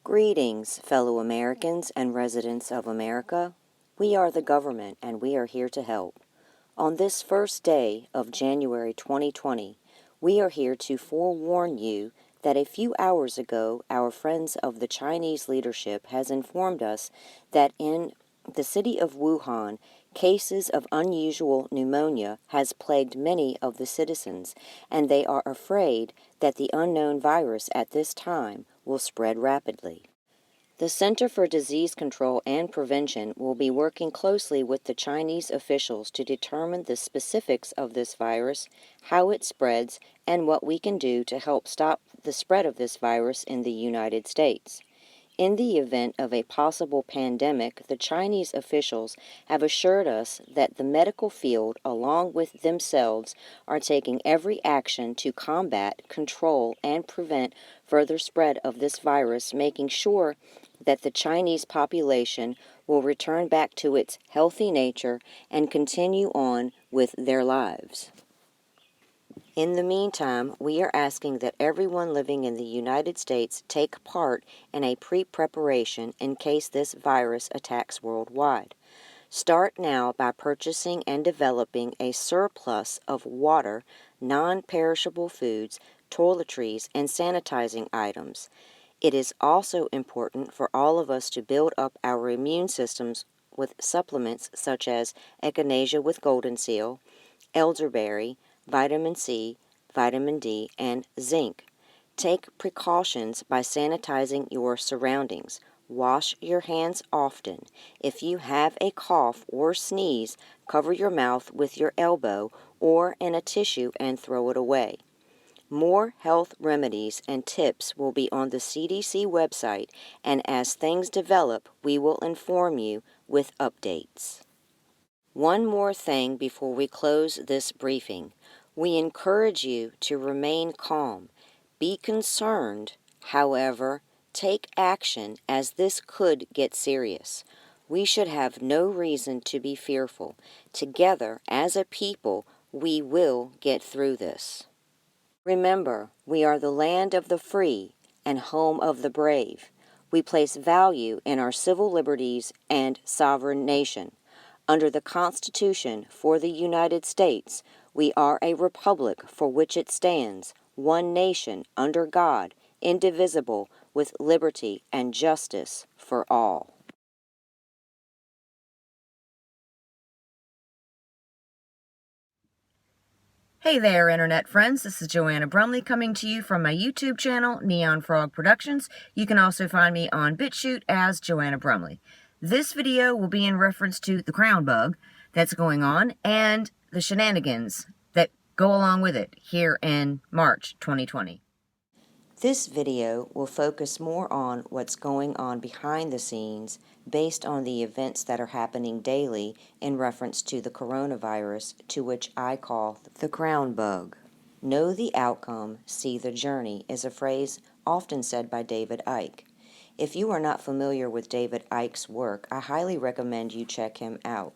Greetings, fellow Americans and residents of America. We are the government and we are here to help. On this first day of January 2020, we are here to forewarn you that a few hours ago our friends of the Chinese leadership has informed us that in the city of Wuhan, cases of unusual pneumonia has plagued many of the citizens, and they are afraid that the unknown virus at this time will spread rapidly. The Center for Disease Control and Prevention will be working closely with the Chinese officials to determine the specifics of this virus, how it spreads, and what we can do to help stop the spread of this virus in the United States. In the event of a possible pandemic, the Chinese officials have assured us that the medical field, along with themselves, are taking every action to combat, control, and prevent further spread of this virus, making sure that the Chinese population will return back to its healthy nature and continue on with their lives. In the meantime, we are asking that everyone living in the United States take part in a pre-preparation in case this virus attacks worldwide. Start now by purchasing and developing a surplus of water, non-perishable foods, toiletries, and sanitizing items. It is also important for all of us to build up our immune systems with supplements such as echinacea with golden seal, elderberry, vitamin C, vitamin D, and zinc. Take precautions by sanitizing your surroundings. Wash your hands often. If you have a cough or sneeze, cover your mouth with your elbow or in a tissue and throw it away. More health remedies and tips will be on the CDC website, and as things develop, we will inform you with updates. One more thing before we close this briefing. We encourage you to remain calm. Be concerned, however, take action as this could get serious. We should have no reason to be fearful. Together, as a people, we will get through this. Remember, we are the land of the free and home of the brave. We place value in our civil liberties and sovereign nation. Under the Constitution for the United States, we are a republic for which it stands, one nation, under God, indivisible, with liberty and justice for all. Hey there, Internet friends. This is Joanna Brumley coming to you from my YouTube channel, Neon Frog Productions. You can also find me on BitChute as Joanna Brumley. This video will be in reference to the crown bug that's going on and the shenanigans that go along with it here in March 2020. This video will focus more on what's going on behind the scenes based on the events that are happening daily in reference to the coronavirus, to which I call the crown bug. Know the outcome, see the journey is a phrase often said by David Icke. If you are not familiar with David Icke's work, I highly recommend you check him out.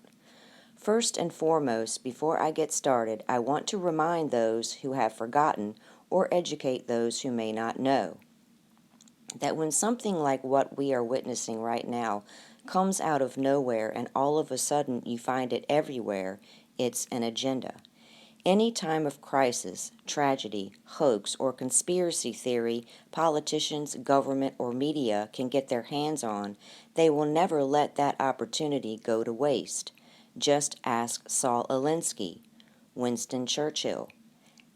First and foremost, before I get started, I want to remind those who have forgotten or educate those who may not know that when something like what we are witnessing right now comes out of nowhere and all of a sudden you find it everywhere, it's an agenda. Any time of crisis, tragedy, hoax, or conspiracy theory politicians, government, or media can get their hands on, they will never let that opportunity go to waste. Just ask Saul Alinsky, Winston Churchill,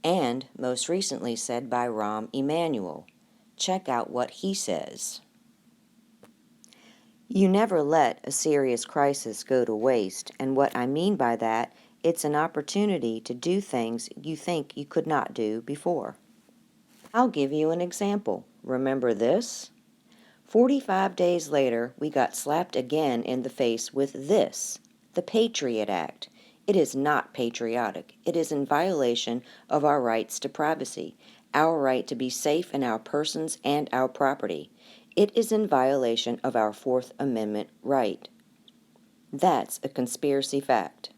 and most recently said by Rahm Emanuel. Check out what he says. You never let a serious crisis go to waste, and what I mean by that, it's an opportunity to do things you think you could not do before. I'll give you an example. Remember this? 45 days later, we got slapped again in the face with this, the Patriot Act. It is not patriotic. It is in violation of our rights to privacy, our right to be safe in our persons and our property. It is in violation of our Fourth Amendment right. That's a conspiracy fact.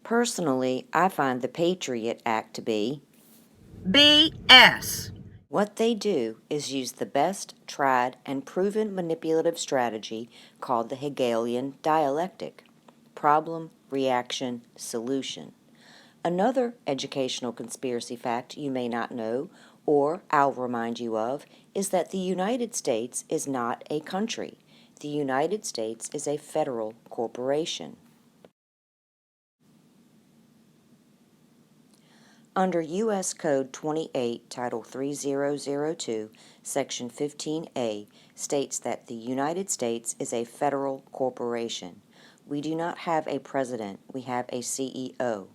Personally, I find the Patriot Act to be BS. What they do is use the best tried and proven manipulative strategy called the Hegelian dialectic: problem, reaction, solution. Another educational conspiracy fact you may not know, or I'll remind you of, is that the United States is not a country. The United States is a federal corporation. Under U.S. Code 28, Title 3002, Section 15A, states that the United States is a federal corporation. We do not have a president, we have a CEO.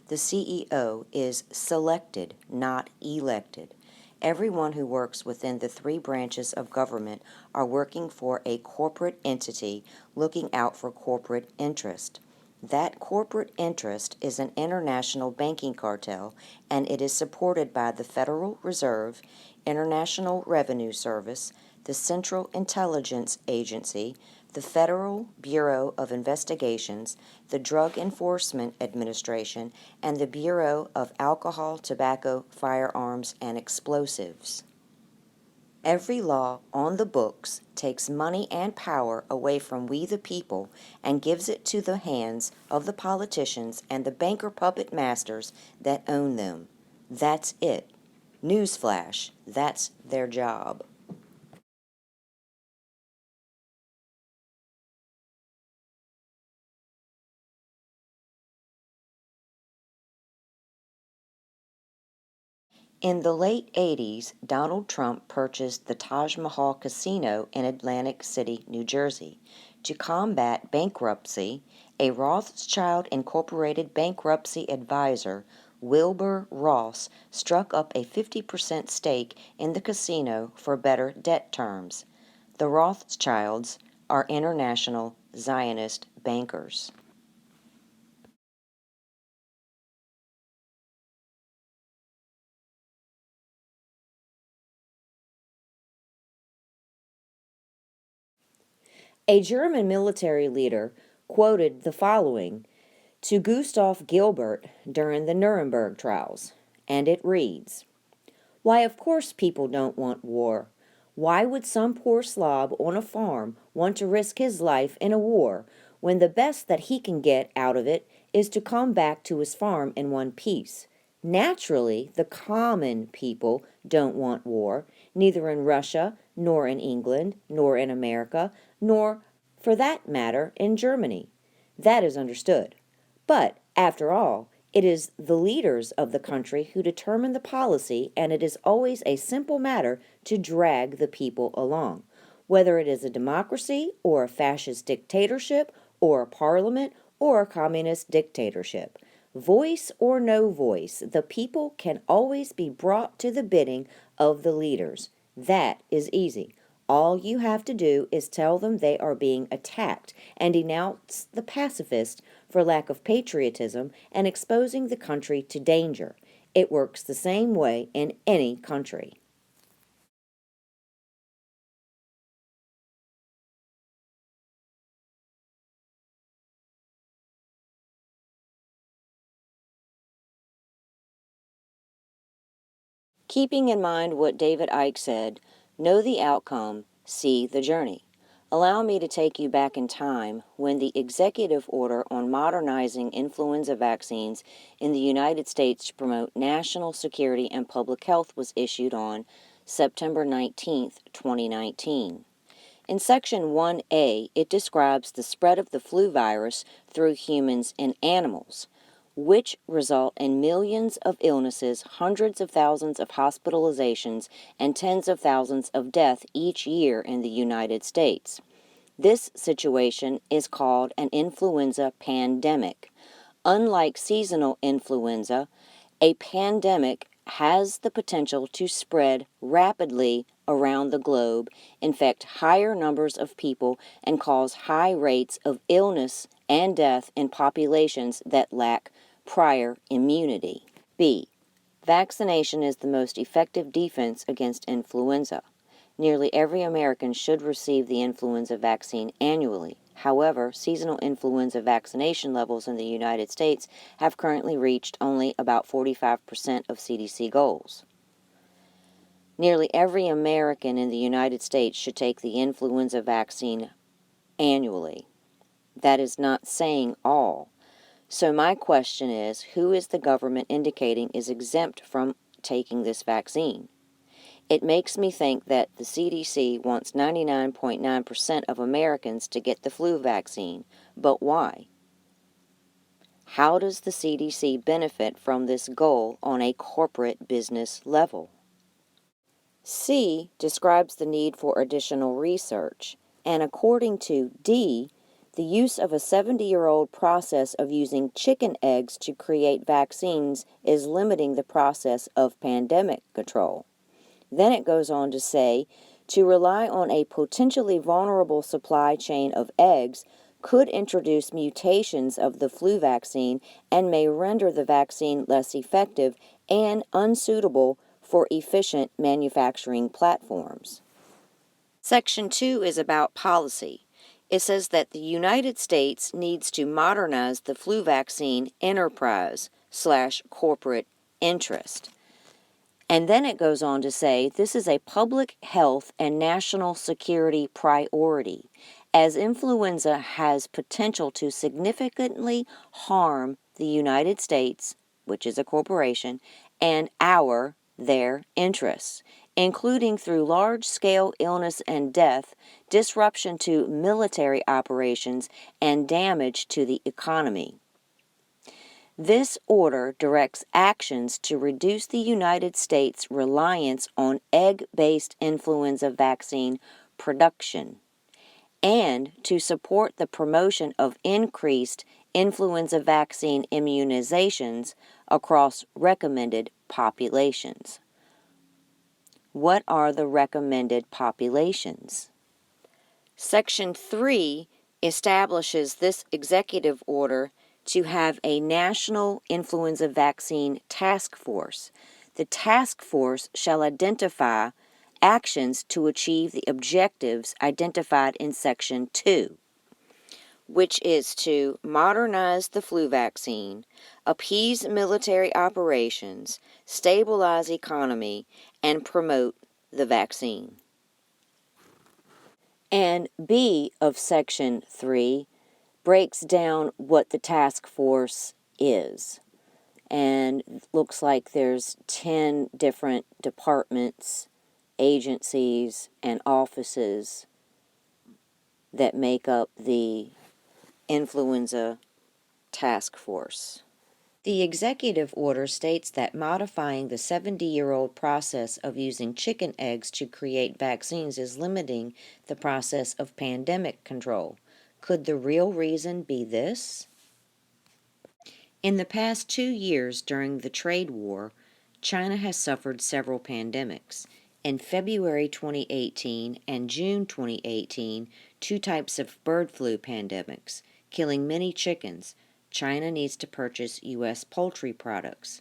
The CEO is selected, not elected. Everyone who works within the three branches of government are working for a corporate entity looking out for corporate interest. That corporate interest is an international banking cartel, and it is supported by the Federal Reserve, International Revenue Service, the Central Intelligence Agency, the Federal Bureau of Investigations, the Drug Enforcement Administration, and the Bureau of Alcohol, Tobacco, Firearms, and Explosives. Every law on the books takes money and power away from we the people and gives it to the hands of the politicians and the banker puppet masters that own them. That's it. Newsflash, that's their job. In the late 80s, Donald Trump purchased the Taj Mahal Casino in Atlantic City, New Jersey. To combat bankruptcy, a Rothschild Incorporated bankruptcy advisor, Wilbur Ross, struck up a 50% stake in the casino for better debt terms. The Rothschilds are international Zionist bankers. A German military leader quoted the following to Gustav Gilbert during the Nuremberg trials, and it reads, "Why, of course people don't want war. Why would some poor slob on a farm want to risk his life in a war when the best that he can get out of it is to come back to his farm in one piece? Naturally, the common people don't want war, neither in Russia, nor in England, nor in America, nor, for that matter, in Germany. That is understood. But, after all, it is the leaders of the country who determine the policy, and it is always a simple matter to drag the people along. Whether it is a democracy, or a fascist dictatorship, or a parliament, or a communist dictatorship. Voice or no voice, the people can always be brought to the bidding of the leaders. That is easy. All you have to do is tell them they are being attacked and denounce the pacifists for lack of patriotism and exposing the country to danger. It works the same way in any country. Keeping in mind what David Icke said, know the outcome, see the journey. Allow me to take you back in time when the executive order on modernizing influenza vaccines in the United States to promote national security and public health was issued on September 19, 2019. In Section 1A, it describes the spread of the flu virus through humans and animals, which result in millions of illnesses, hundreds of thousands of hospitalizations, and tens of thousands of deaths each year in the United States. This situation is called an influenza pandemic. Unlike seasonal influenza, a pandemic has the potential to spread rapidly around the globe, infect higher numbers of people, and cause high rates of illness and death in populations that lack prior immunity. B. Vaccination is the most effective defense against influenza. Nearly every American should receive the influenza vaccine annually. However, seasonal influenza vaccination levels in the United States have currently reached only about 45% of CDC goals. Nearly every American in the United States should take the influenza vaccine annually. That is not saying all. So my question is, who is the government indicating is exempt from taking this vaccine? It makes me think that the CDC wants 99.9% of Americans to get the flu vaccine. But why? How does the CDC benefit from this goal on a corporate business level? C describes the need for additional research, and according to D, the use of a 70-year-old process of using chicken eggs to create vaccines is limiting the process of pandemic control. Then it goes on to say, to rely on a potentially vulnerable supply chain of eggs could introduce mutations of the flu vaccine and may render the vaccine less effective and unsuitable for efficient manufacturing platforms. Section 2 is about policy. It says that the United States needs to modernize the flu vaccine enterprise/corporate interest. And then it goes on to say this is a public health and national security priority, as influenza has potential to significantly harm the United States, which is a corporation, and their interests, including through large-scale illness and death, disruption to military operations, and damage to the economy. This order directs actions to reduce the United States' reliance on egg-based influenza vaccine production and to support the promotion of increased influenza vaccine immunizations across recommended populations. What are the recommended populations? Section 3 establishes this executive order to have a national influenza vaccine task force. The task force shall identify actions to achieve the objectives identified in Section 2, which is to modernize the flu vaccine, appease military operations, stabilize economy, and promote the vaccine. And B of Section 3 breaks down what the task force is. And looks like there's 10 different departments, agencies, and offices that make up the influenza task force. The executive order states that modifying the 70-year-old process of using chicken eggs to create vaccines is limiting the process of pandemic control. Could the real reason be this? In the past 2 years during the trade war, China has suffered several pandemics. In February 2018 and June 2018, 2 types of bird flu pandemics, killing many chickens. China needs to purchase U.S. poultry products.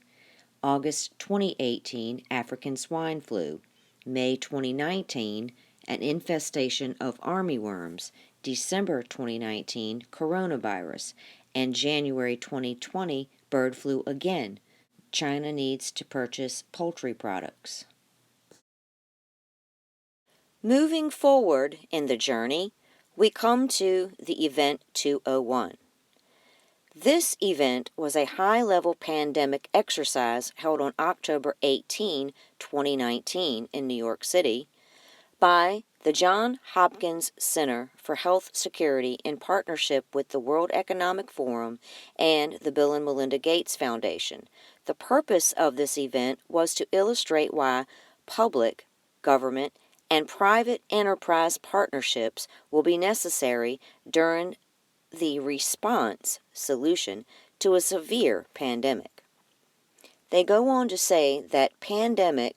August 2018, African swine flu. May 2019, an infestation of armyworms. December 2019, coronavirus. And January 2020, bird flu again. China needs to purchase poultry products. Moving forward in the journey, we come to the Event 201. This event was a high-level pandemic exercise held on October 18, 2019 in New York City by the Johns Hopkins Center for Health Security in partnership with the World Economic Forum and the Bill and Melinda Gates Foundation. The purpose of this event was to illustrate why public, government, and private enterprise partnerships will be necessary during the response solution to a severe pandemic. They go on to say that pandemic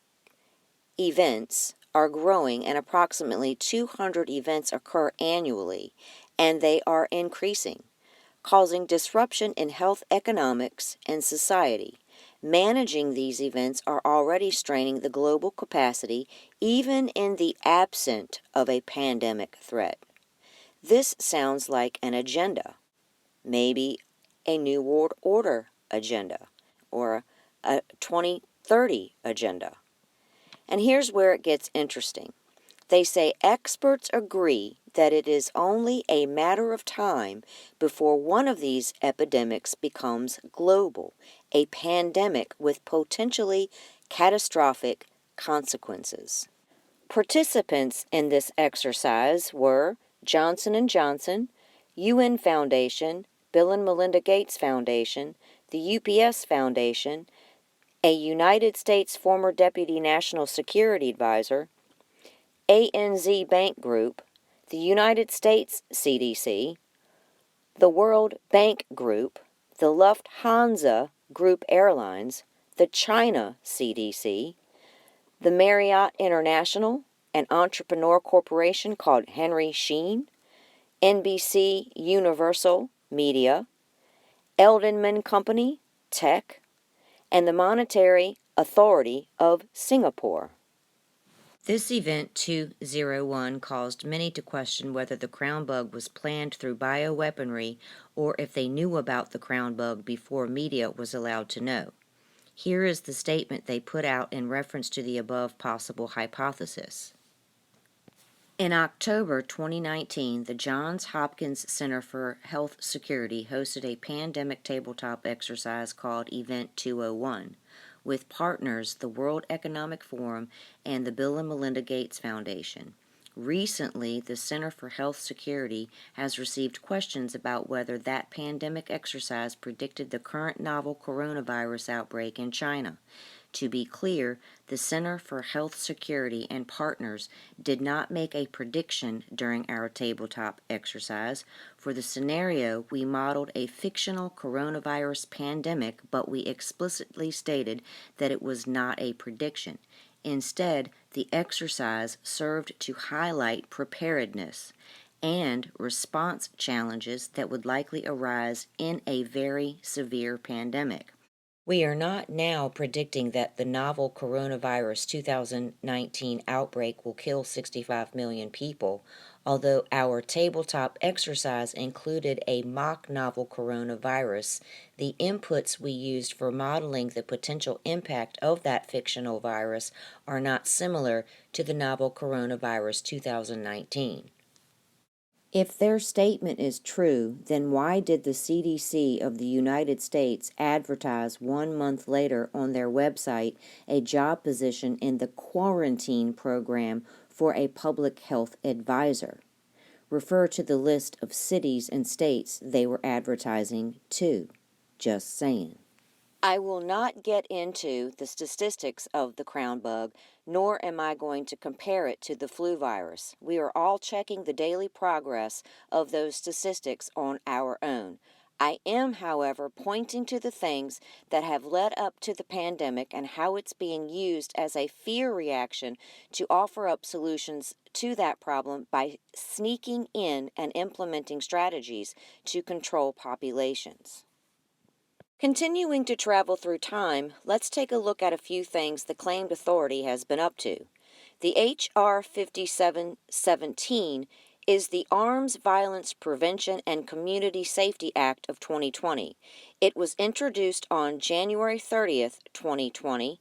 events are growing and approximately 200 events occur annually, and they are increasing, causing disruption in health economics and society. Managing these events are already straining the global capacity even in the absence of a pandemic threat. This sounds like an agenda, maybe a New World Order agenda or a 2030 agenda. And here's where it gets interesting. They say experts agree that it is only a matter of time before one of these epidemics becomes global, a pandemic with potentially catastrophic consequences. Participants in this exercise were Johnson & Johnson, UN Foundation, Bill and Melinda Gates Foundation, the UPS Foundation, a United States former Deputy National Security Advisor, ANZ Bank Group, the United States CDC, the World Bank Group, the Lufthansa Group Airlines, the China CDC, the Marriott International, an entrepreneur corporation called Henry Schein, NBC Universal Media, Edelman Company, Tech, and the Monetary Authority of Singapore. This event 201 caused many to question whether the crown bug was planned through bioweaponry or if they knew about the crown bug before media was allowed to know. Here is the statement they put out in reference to the above possible hypothesis. In October 2019, the Johns Hopkins Center for Health Security hosted a pandemic tabletop exercise called Event 201, with partners the World Economic Forum and the Bill and Melinda Gates Foundation. Recently, the Center for Health Security has received questions about whether that pandemic exercise predicted the current novel coronavirus outbreak in China. To be clear, the Center for Health Security and partners did not make a prediction during our tabletop exercise. For the scenario, we modeled a fictional coronavirus pandemic, but we explicitly stated that it was not a prediction. Instead, the exercise served to highlight preparedness and response challenges that would likely arise in a very severe pandemic. We are not now predicting that the novel coronavirus 2019 outbreak will kill 65 million people, although our tabletop exercise included a mock novel coronavirus. The inputs we used for modeling the potential impact of that fictional virus are not similar to the novel coronavirus 2019. If their statement is true, then why did the CDC of the United States advertise 1 month later on their website a job position in the quarantine program for a public health advisor? Refer to the list of cities and states they were advertising to. Just saying. I will not get into the statistics of the crown bug, nor am I going to compare it to the flu virus. We are all checking the daily progress of those statistics on our own. I am, however, pointing to the things that have led up to the pandemic and how it's being used as a fear reaction to offer up solutions to that problem by sneaking in and implementing strategies to control populations. Continuing to travel through time, let's take a look at a few things the claimed authority has been up to. The H.R. 5717 is the Arms Violence Prevention and Community Safety Act of 2020. It was introduced on January 30th, 2020,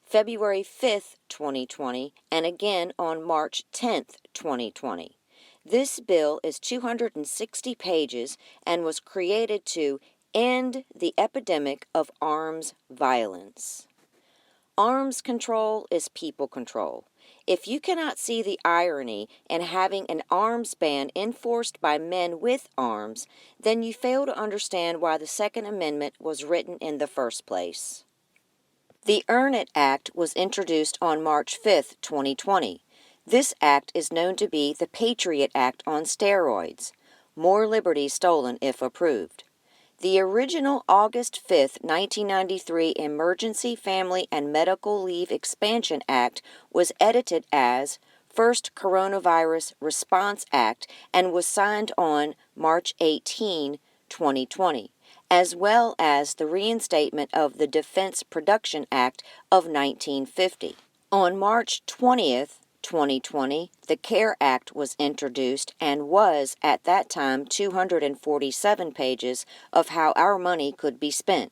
February 5th, 2020, and again on March 10th, 2020. This bill is 260 pages and was created to end the epidemic of arms violence. Arms control is people control. If you cannot see the irony in having an arms ban enforced by men with arms, then you fail to understand why the Second Amendment was written in the first place. The Earn It Act was introduced on March 5, 2020. This act is known to be the Patriot Act on steroids. More liberty stolen if approved. The original August 5, 1993 Emergency Family and Medical Leave Expansion Act was edited as First Coronavirus Response Act and was signed on March 18, 2020, as well as the reinstatement of the Defense Production Act of 1950. On March 20th, 2020, the CARE Act was introduced and was, at that time, 247 pages of how our money could be spent.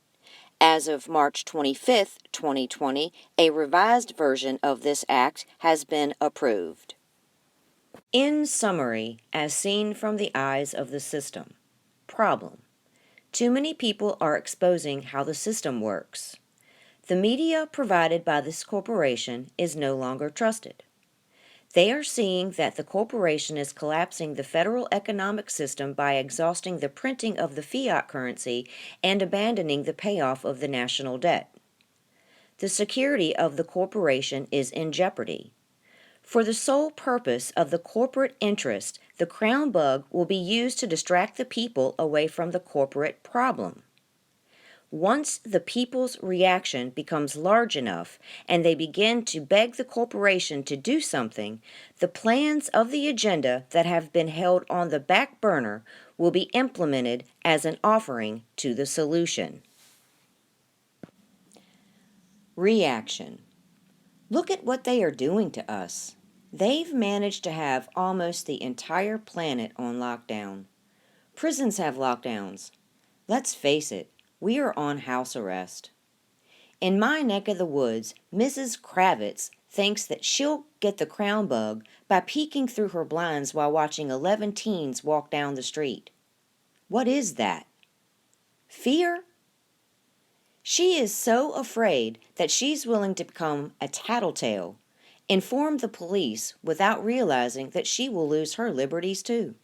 As of March 25, 2020, a revised version of this act has been approved. In summary, as seen from the eyes of the system, problem. Too many people are exposing how the system works. The media provided by this corporation is no longer trusted. They are seeing that the corporation is collapsing the federal economic system by exhausting the printing of the fiat currency and abandoning the payoff of the national debt. The security of the corporation is in jeopardy. For the sole purpose of the corporate interest, the crown bug will be used to distract the people away from the corporate problem. Once the people's reaction becomes large enough and they begin to beg the corporation to do something, the plans of the agenda that have been held on the back burner will be implemented as an offering to the solution. Reaction. Look at what they are doing to us. They've managed to have almost the entire planet on lockdown. Prisons have lockdowns. Let's face it, we are on house arrest. In my neck of the woods, Mrs. Kravitz thinks that she'll get the crown bug by peeking through her blinds while watching 11 teens walk down the street. What is that? Fear? She is so afraid that she's willing to become a tattletale, inform the police without realizing that she will lose her liberties too.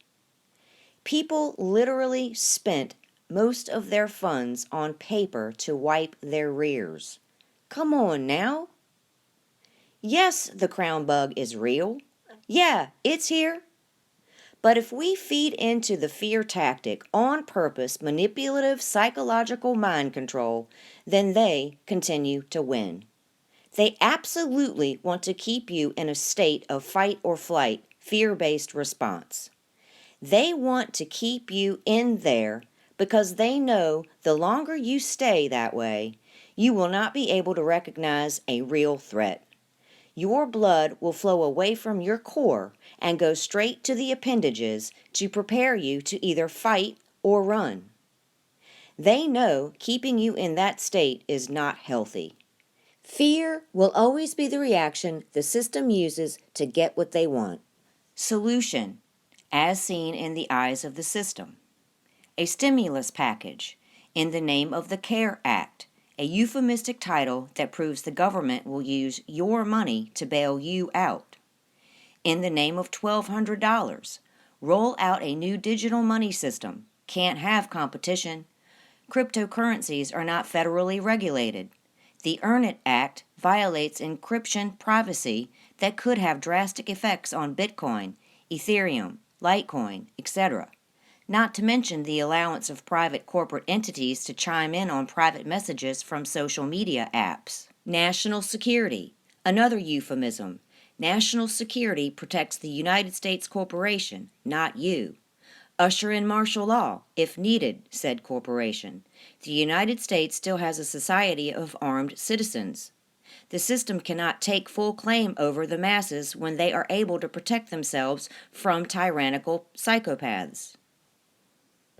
People literally spent most of their funds on paper to wipe their rears. Come on now. Yes, the crown bug is real. Yeah, it's here. But if we feed into the fear tactic on purpose, manipulative psychological mind control, then they continue to win. They absolutely want to keep you in a state of fight or flight, fear-based response. They want to keep you in there because they know the longer you stay that way, you will not be able to recognize a real threat. Your blood will flow away from your core and go straight to the appendages to prepare you to either fight or run. They know keeping you in that state is not healthy. Fear will always be the reaction the system uses to get what they want. Solution, as seen in the eyes of the system. A stimulus package, in the name of the CARE Act, a euphemistic title that proves the government will use your money to bail you out. In the name of $1,200, roll out a new digital money system. Can't have competition. Cryptocurrencies are not federally regulated. The Earn It Act violates encryption privacy that could have drastic effects on Bitcoin, Ethereum, Litecoin, etc. Not to mention the allowance of private corporate entities to chime in on private messages from social media apps. National security, another euphemism. National security protects the United States corporation, not you. Usher in martial law, if needed, said corporation. The United States still has a society of armed citizens. The system cannot take full claim over the masses when they are able to protect themselves from tyrannical psychopaths.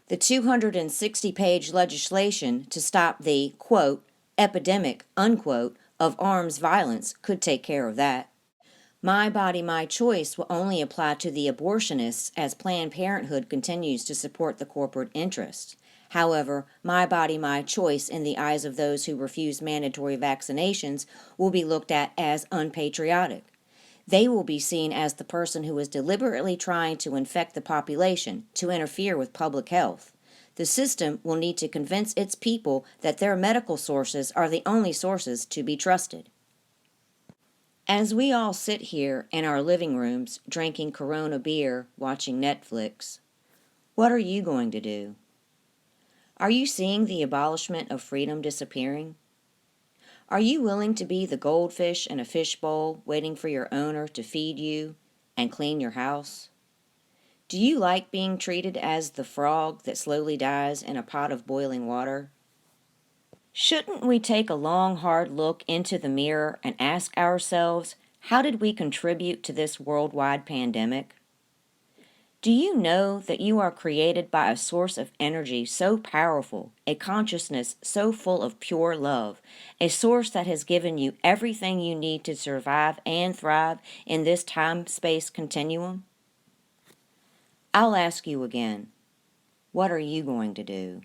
The 260-page legislation to stop the, quote, epidemic, unquote, of arms violence could take care of that. My Body, My Choice will only apply to the abortionists as Planned Parenthood continues to support the corporate interests. However, My Body, My Choice in the eyes of those who refuse mandatory vaccinations will be looked at as unpatriotic. They will be seen as the person who is deliberately trying to infect the population, to interfere with public health. The system will need to convince its people that their medical sources are the only sources to be trusted. As we all sit here in our living rooms, drinking Corona beer, watching Netflix, what are you going to do? Are you seeing the abolishment of freedom disappearing? Are you willing to be the goldfish in a fishbowl waiting for your owner to feed you and clean your house? Do you like being treated as the frog that slowly dies in a pot of boiling water? Shouldn't we take a long, hard look into the mirror and ask ourselves, how did we contribute to this worldwide pandemic? Do you know that you are created by a source of energy so powerful, a consciousness so full of pure love, a source that has given you everything you need to survive and thrive in this time-space continuum? I'll ask you again, what are you going to do?